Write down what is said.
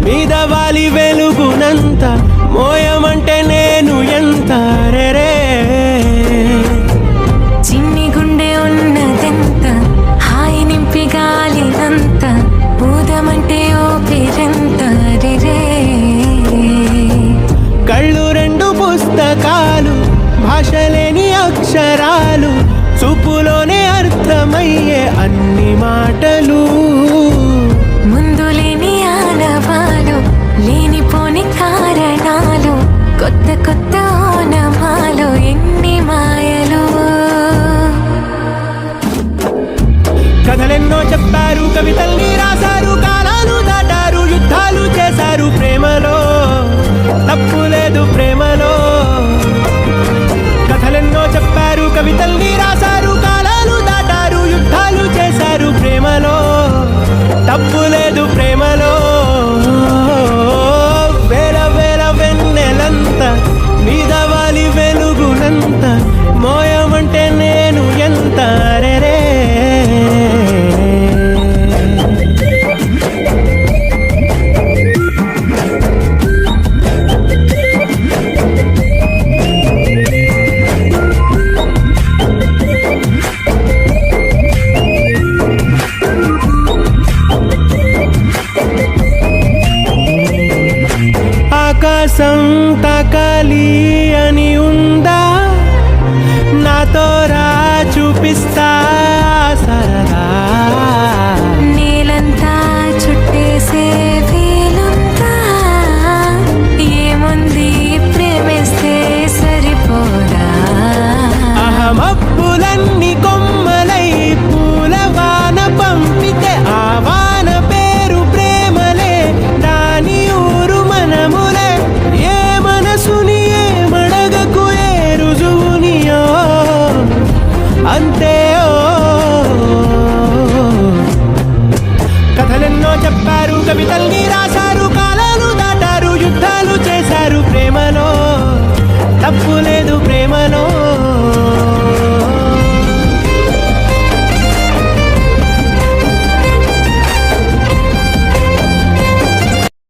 మీద వాలి వెలుగునంత మోయమంటే నేను ఎంత రే చిన్ని గుండె ఉన్నదెంత హాయి నింపి గాలినంత ఊదమంటే ఓపిరెంత రే కళ్ళు రెండు పుస్తకాలు భాషలేని అక్షరాలు చూపులోనే అర్థమయ్యే అన్ని మాటలు ముందు లేని ఆనవాలు లేనిపోని కారణాలు కొత్త కొత్త ఓనమాలు ఎన్ని మాయలు కథలెన్నో చెప్పారు కవితల్ని రాశారు కాలాలు దాటారు యుద్ధాలు చేశారు ప్రేమలో తప్పు లేదు ప్రేమలో కథలెన్నో చెప్పారు కవితల్ని రాశారు కాలాలు దాటారు యుద్ధాలు చేశారు ప్రేమలో తప్పు లేదు ప్రేమలో వేల వేల వెన్నెలంత మీద వాలి వెలుగునంత మోయమంటే నేను ఎంత రే ఆకాశం తాకాలి అని ఉందా నాతో రా చూపిస్తా సరదా నేలంతా చుట్టేసే వీలుందా ఏముంది ప్రేమిస్తే సరిపోదా అహమబ్బులన్నీ కొమ్మలై పూల వాన పంపితే ఆ వాన పేరు ప్రేమలే దాని ఊరు మనములే ఏ మనసుని ఏ మడగకు ఏ రుజువునియో అంతే కథలెన్నో చెప్పారు కవితల్ని రాశారు కాలాలు దాటారు యుద్ధాలు చేశారు ప్రేమలో తప్పు లేదు ప్రేమలో